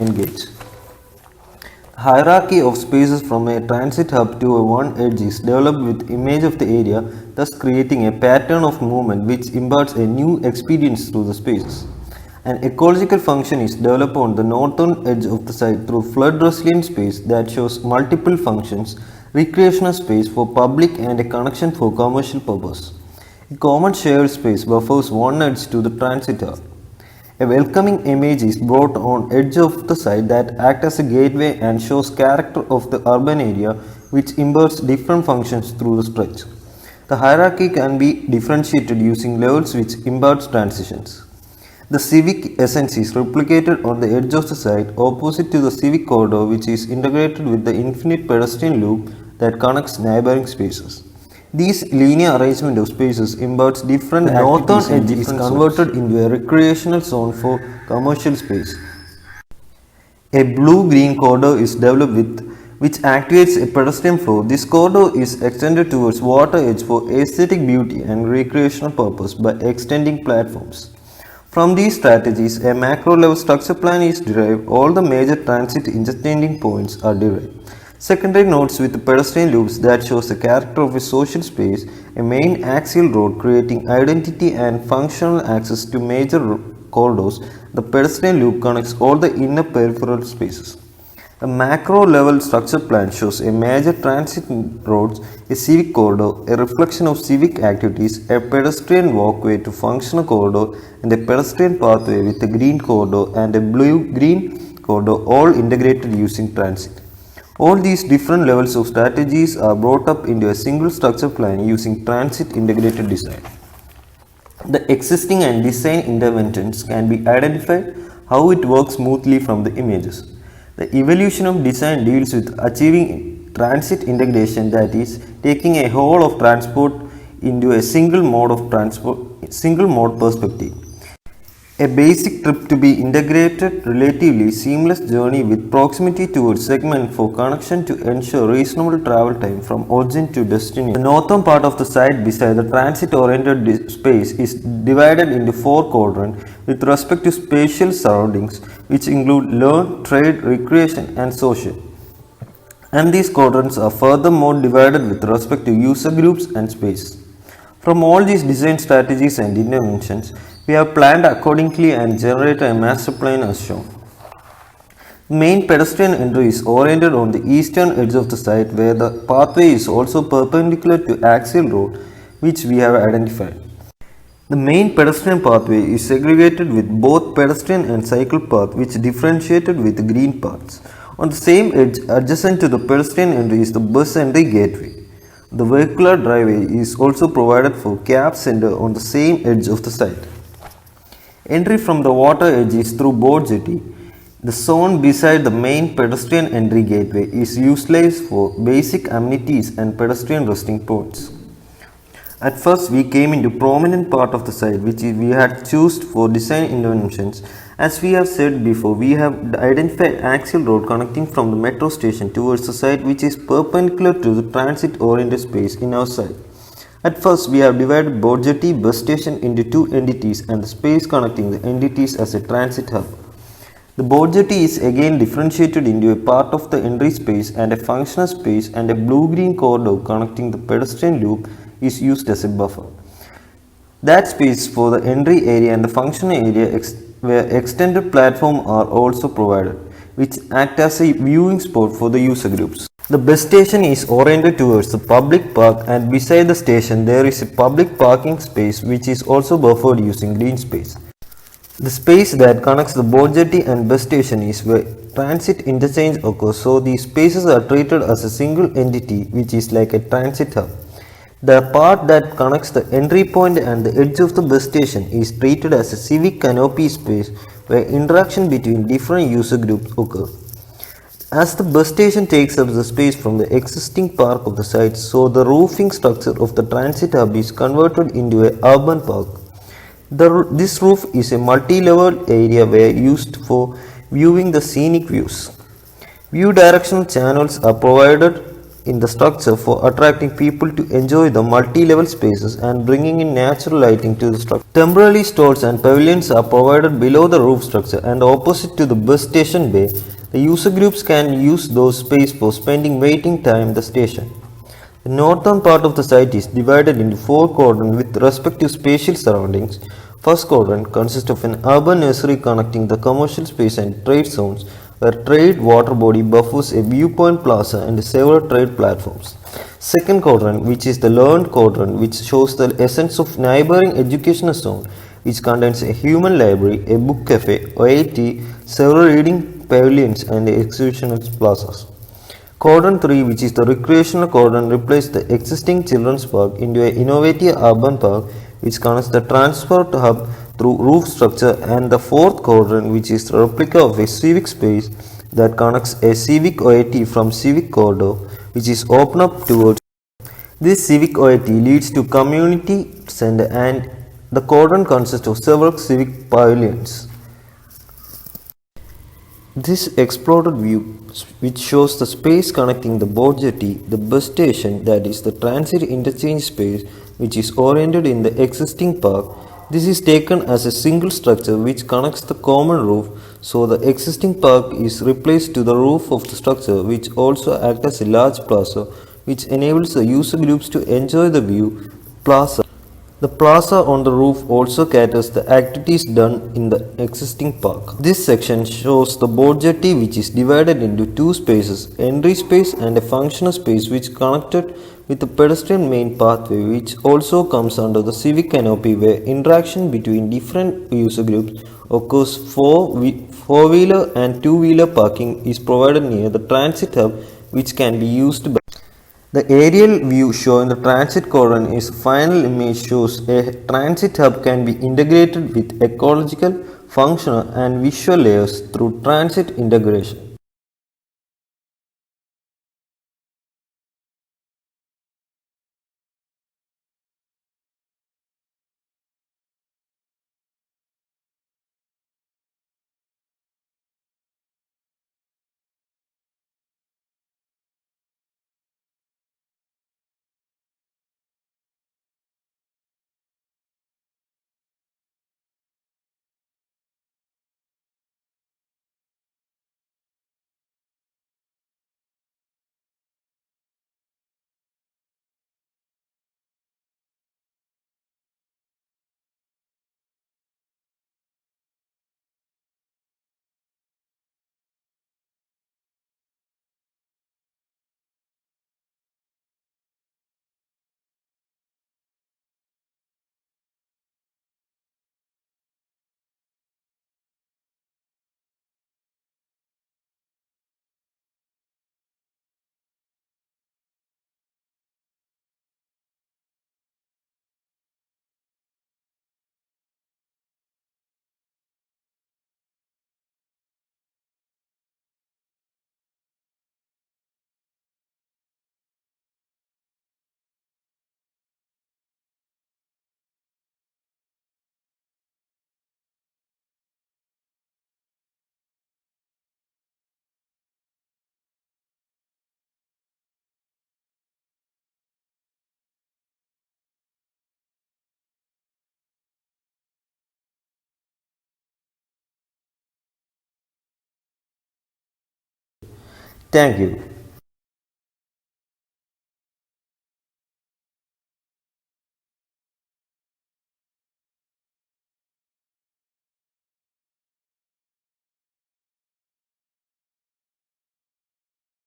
engage. Hierarchy of spaces from a transit hub to a one edge is developed with image of the area, thus creating a pattern of movement which imparts a new experience through the spaces. An ecological function is developed on the northern edge of the site through flood resilient space that shows multiple functions, recreational space for public and a connection for commercial purpose. A common shared space buffers one edge to the transit hub. A welcoming image is brought on edge of the site that act as a gateway and shows character of the urban area which imparts different functions through the stretch. The hierarchy can be differentiated using levels which imparts transitions. The civic essence is replicated on the edge of the site opposite to the civic corridor which is integrated with the infinite pedestrian loop that connects neighboring spaces. These linear arrangement of spaces imparts different activities. The northern edge is converted into a recreational zone for commercial space. A blue-green corridor is developed which activates a pedestrian flow. This corridor is extended towards water edge for aesthetic beauty and recreational purpose by extending platforms. From these strategies, a macro-level structure plan is derived. All the major transit interchanging points are derived. Secondary nodes with pedestrian loops that shows the character of a social space, a main axial road creating identity and functional access to major corridors. The pedestrian loop connects all the inner peripheral spaces. A macro level structure plan shows a major transit roads, a civic corridor, a reflection of civic activities, a pedestrian walkway to functional corridor, and a pedestrian pathway with a green corridor and a blue-green corridor, all integrated using transit. All these different levels of strategies are brought up into a single structure plan using transit integrated design. The existing and design interventions can be identified how it works smoothly from the images. The evolution of design deals with achieving transit integration, that is, taking a whole of transport into a single mode perspective. A basic trip to be integrated relatively seamless journey with proximity towards segment for connection to ensure reasonable travel time from origin to destination. The northern part of the site beside the transit-oriented space is divided into four quadrants with respect to spatial surroundings which include learn, trade, recreation and social. And these quadrants are furthermore divided with respect to user groups and space. From all these design strategies and interventions, we have planned accordingly and generated a master plan as shown. The main pedestrian entry is oriented on the eastern edge of the site where the pathway is also perpendicular to axial road which we have identified. The main pedestrian pathway is segregated with both pedestrian and cycle path which differentiated with green paths. On the same edge adjacent to the pedestrian entry is the bus entry gateway. The vehicular driveway is also provided for cab center on the same edge of the site. Entry from the water edge is through boat jetty. The zone beside the main pedestrian entry gateway is utilized for basic amenities and pedestrian resting points. At first we came into prominent part of the site which we had chosen for design interventions. As we have said before, we have identified axial road connecting from the metro station towards the site which is perpendicular to the transit oriented space in our site. At first, we have divided boat jetty bus station into two entities and the space connecting the entities as a transit hub. The boat jetty is again differentiated into a part of the entry space and a functional space, and a blue-green corridor connecting the pedestrian loop is used as a buffer. That space for the entry area and the functional area where extended platform are also provided, which act as a viewing spot for the user groups. The bus station is oriented towards the public park, and beside the station there is a public parking space which is also buffered using green space. The space that connects the boat jetty and bus station is where transit interchange occurs, so these spaces are treated as a single entity which is like a transit hub. The part that connects the entry point and the edge of the bus station is treated as a civic canopy space where interaction between different user groups occur. As the bus station takes up the space from the existing park of the site, so the roofing structure of the transit hub is converted into an urban park. This roof is a multi-level area where used for viewing the scenic views. View directional channels are provided in the structure for attracting people to enjoy the multi-level spaces and bringing in natural lighting to the structure. Temporary stalls and pavilions are provided below the roof structure and opposite to the bus station bay. The user groups can use those space for spending waiting time at the station. The northern part of the site is divided into four quadrants with respect to spatial surroundings. First quadrant consists of an urban nursery connecting the commercial space and trade zones, where trade water body buffers a viewpoint plaza and several trade platforms. Second quadrant, which is the learned quadrant, which shows the essence of neighboring educational zone, which contains a human library, a book cafe, OIT, several reading pavilions, and exhibition plazas. Quadrant 3, which is the recreational quadrant, replaced the existing children's park into an innovative urban park which connects the transport hub through roof structure, and the fourth quadrant, which is the replica of a civic space that connects a civic OIT from civic corridor, which is open up towards. This civic OIT leads to community center, and the quadrant consists of several civic pavilions. This exploded view, which shows the space connecting the boat jetty, the bus station, that is the transit interchange space, which is oriented in the existing park. This is taken as a single structure which connects the common roof, so the existing park is replaced to the roof of the structure, which also acts as a large plaza, which enables the user groups to enjoy the view. Plaza. The plaza on the roof also caters the activities done in the existing park. This section shows the boat jetty, which is divided into two spaces, entry space and a functional space which connected with the pedestrian main pathway, which also comes under the civic canopy, where interaction between different user groups occurs. Four-wheeler and two-wheeler parking is provided near the transit hub, which can be used by. The aerial view showing the transit quadrant is final image shows a transit hub can be integrated with ecological, functional and visual layers through transit integration. Thank you.